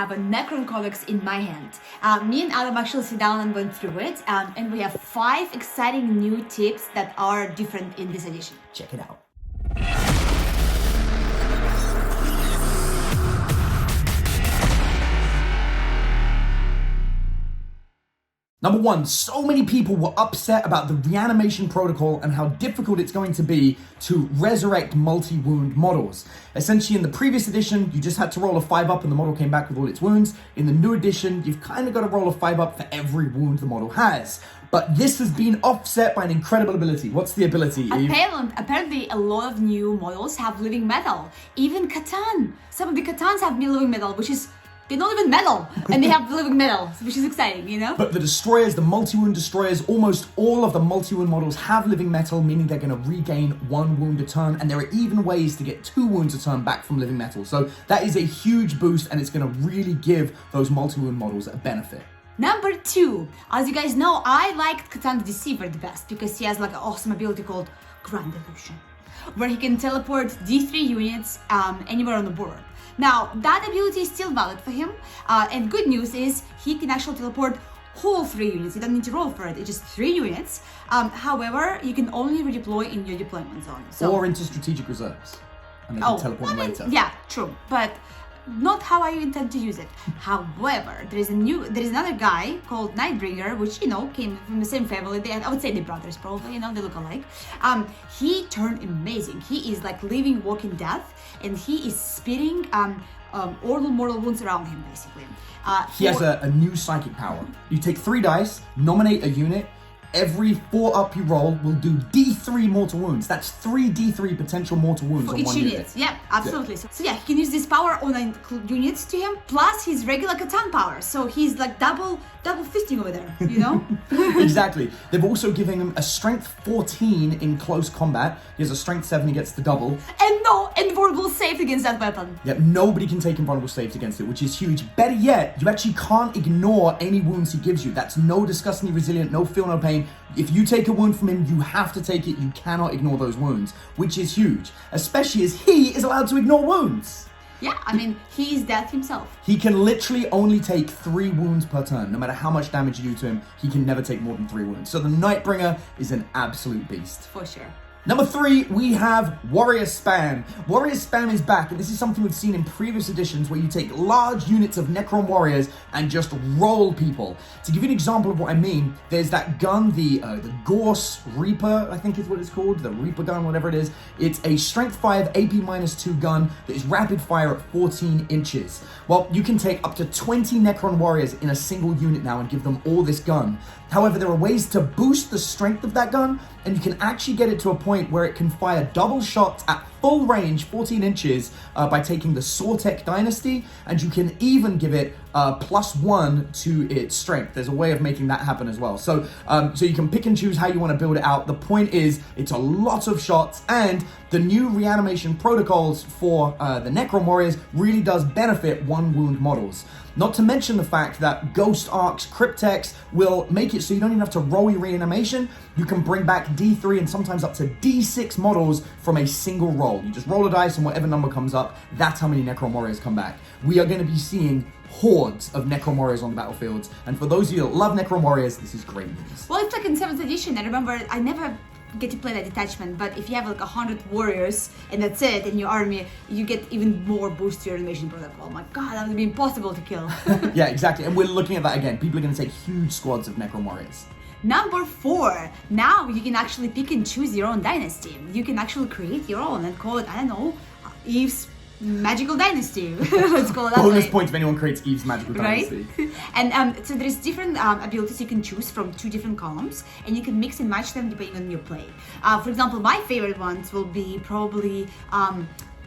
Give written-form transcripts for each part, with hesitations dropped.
have a Necron Codex in my hand. Me and Adam actually sit down and went through it, and we have 5 exciting new tips that are different in this edition. Check it out. Number 1, so many people were upset about the Reanimation Protocol and how difficult it's going to be to resurrect multi-wound models. Essentially, in the previous edition, you just had to roll a 5 up and the model came back with all its wounds. In the new edition, you've kind of got to roll a 5 up for every wound the model has. But this has been offset by an incredible ability. What's the ability, Eve? Apparently, a lot of new models have living metal. Even Catan. Some of the Catans have living metal, which is... they're not even metal, and they have living metal, which is exciting, you know? But the destroyers, the multi-wound destroyers, almost all of the multi-wound models have living metal, meaning they're going to regain 1 wound a turn, and there are even ways to get 2 wounds a turn back from living metal. So that is a huge boost, and it's going to really give those multi-wound models a benefit. Number 2, as you guys know, I liked Catan the Deceiver the best, because he has like an awesome ability called Grand Illusion, where he can teleport D3 units anywhere on the board. Now, that ability is still valid for him, and good news is he can actually teleport whole 3 units. You don't need to roll for it, it's just 3 units. However, you can only redeploy in your deployment zone. So, or into strategic reserves, and they can teleport them later. Yeah, true, but not how I intend to use it. However, there is another guy called Nightbringer, which, you know, came from the same family. I would say they're brothers, probably, you know, they look alike. He turned amazing. He is like living, walking death, and he is spitting mortal wounds around him, basically. He has a new psychic power. You take 3 dice, nominate a unit. Every 4 up you roll will do D3 mortal wounds. That's 3 D3 potential mortal wounds for on each 1 unit. Yeah, absolutely. Yeah. So yeah, he can use this power on units to him, plus his regular Catan power. So he's like double fisting over there, you know? Exactly. They've also given him a strength 14 in close combat. He has a strength 7, he gets the double. And no invulnerable save against that weapon. Yep, nobody can take invulnerable saves against it, which is huge. Better yet, you actually can't ignore any wounds he gives you. That's no disgustingly resilient, no feel, no pain. If you take a wound from him, you have to take it. You cannot ignore those wounds, which is huge, especially as he is allowed to ignore wounds. Yeah, I mean, he is death himself. He can literally only take 3 wounds per turn. No matter how much damage you do to him, he can never take more than 3 wounds. So the Nightbringer is an absolute beast. For sure. Number 3, we have Warrior Spam. Warrior Spam is back, and this is something we've seen in previous editions where you take large units of Necron Warriors and just roll people. To give you an example of what I mean, there's that gun, the Gorse Reaper, I think is what it's called, the Reaper gun, whatever it is. It's a Strength 5 AP-2 gun that is rapid fire at 14 inches. Well, you can take up to 20 Necron Warriors in a single unit now and give them all this gun. However, there are ways to boost the strength of that gun, and you can actually get it to a point where it can fire double shots at full range, 14 inches, by taking the Sortek Dynasty, and you can even give it +1 to its strength. There's a way of making that happen as well. So you can pick and choose how you want to build it out. The point is, it's a lot of shots, and the new Reanimation Protocols for the Necron Warriors really does benefit 1 wound models. Not to mention the fact that Ghost Arcs, Cryptex will make it so you don't even have to roll your reanimation. You can bring back D3 and sometimes up to D6 models from a single roll. You just roll a dice and whatever number comes up, that's how many Necron Warriors come back. We are going to be seeing hordes of Necron Warriors on the battlefields, and for those of you that love Necron Warriors, this is great news. Well, it's like in 7th edition. I remember I never get to play that detachment, but if you have like 100 warriors and that's it in your army, you get even more boost to your Reanimation Protocol. Oh my god, that would be impossible to kill. Yeah, exactly, and we're looking at that again. People are going to take huge squads of Necron Warriors. Number 4, now you can actually pick and choose your own dynasty. You can actually create your own and call it, I don't know, Eve's Magical Dynasty. Let's call it that Bonus way. points if anyone creates Eve's Magical Dynasty. Right? And so there's different abilities you can choose from 2 different columns, and you can mix and match them depending on your play. For example, my favorite ones will be probably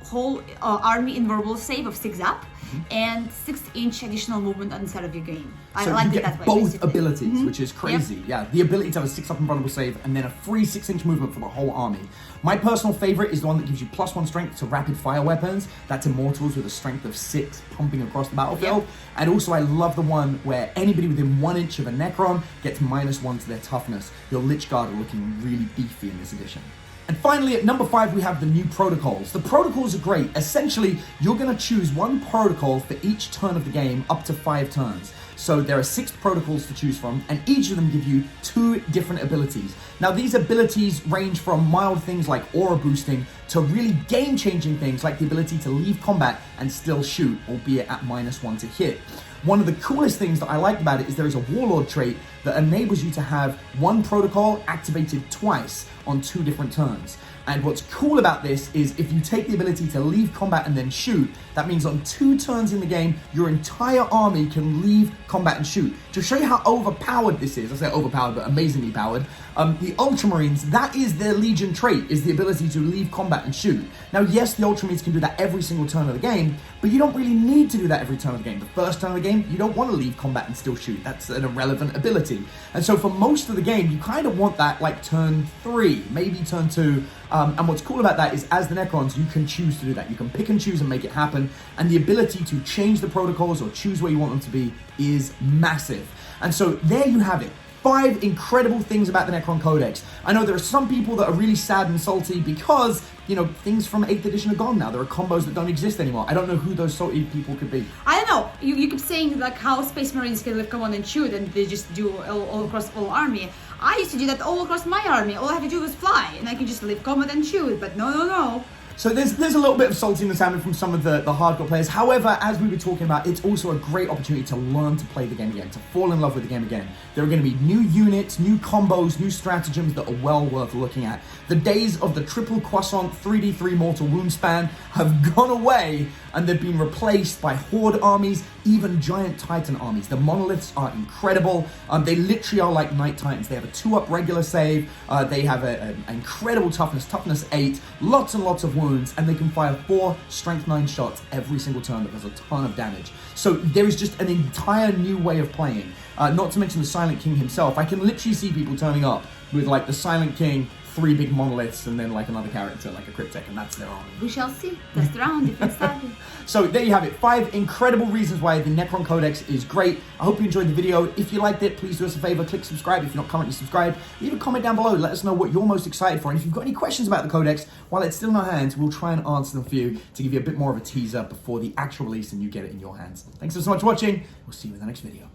whole army invulnerable save of 6 up, and 6-inch additional movement on the side of your game. I like you it that get way. both basically. abilities, which is crazy. Yep. Yeah, the ability to have a 6-up invulnerable save and then a free 6-inch movement for the whole army. My personal favorite is the one that gives you +1 strength to rapid fire weapons. That's Immortals with a strength of 6 pumping across the battlefield. Yep. And also I love the one where anybody within 1 inch of a Necron gets -1 to their toughness. Your Lich Guard are looking really beefy in this edition. And finally, at number 5, we have the new protocols. The protocols are great. Essentially, you're going to choose one protocol for each turn of the game, up to 5 turns. So there are 6 protocols to choose from, and each of them give you 2 different abilities. Now, these abilities range from mild things like aura boosting to really game-changing things like the ability to leave combat and still shoot, albeit at -1 to hit. One of the coolest things that I like about it is there is a Warlord trait that enables you to have one protocol activated twice on 2 different turns. And what's cool about this is if you take the ability to leave combat and then shoot, that means on 2 turns in the game, your entire army can leave combat and shoot. To show you how overpowered this is, I say overpowered, but amazingly powered, the Ultramarines, that is their Legion trait, is the ability to leave combat and shoot. Now, yes, the Ultramarines can do that every single turn of the game, but you don't really need to do that every turn of the game. The first turn of the game, you don't want to leave combat and still shoot. That's an irrelevant ability. And so for most of the game, you kind of want that like turn 3, maybe turn 2. And what's cool about that is as the Necrons, you can choose to do that. You can pick and choose and make it happen. And the ability to change the protocols or choose where you want them to be is massive. And so there you have it. 5 incredible things about the Necron Codex. I know there are some people that are really sad and salty because, you know, things from 8th edition are gone now. There are combos that don't exist anymore. I don't know who those salty people could be. I don't know. You keep saying like how Space Marines can live command and shoot and they just do all across all army. I used to do that all across my army. All I have to do was fly and I can just live combat and shoot. But no. So there's a little bit of saltiness happening from some of the hardcore players. However, as we were talking about, it's also a great opportunity to learn to play the game again, to fall in love with the game again. There are going to be new units, new combos, new stratagems that are well worth looking at. The days of the triple croissant 3d3 mortal wound span have gone away, and they've been replaced by horde armies, even giant titan armies. The monoliths are incredible. They literally are like Knight Titans. They have a 2-up regular save. They have an incredible toughness 8, lots and lots of wounds, and they can fire 4 strength 9 shots every single turn that does a ton of damage. So there is just an entire new way of playing. Not to mention the Silent King himself. I can literally see people turning up with like the Silent King, 3 big monoliths, and then like another character, like a Cryptek, and that's their army. We shall see. That's the round if it's started. So there you have it. 5 incredible reasons why the Necron Codex is great. I hope you enjoyed the video. If you liked it, please do us a favor, click subscribe. If you're not currently subscribed, leave a comment down below. Let us know what you're most excited for. And if you've got any questions about the Codex, while it's still in our hands, we'll try and answer them for you to give you a bit more of a teaser before the actual release and you get it in your hands. Thanks so much for watching. We'll see you in the next video.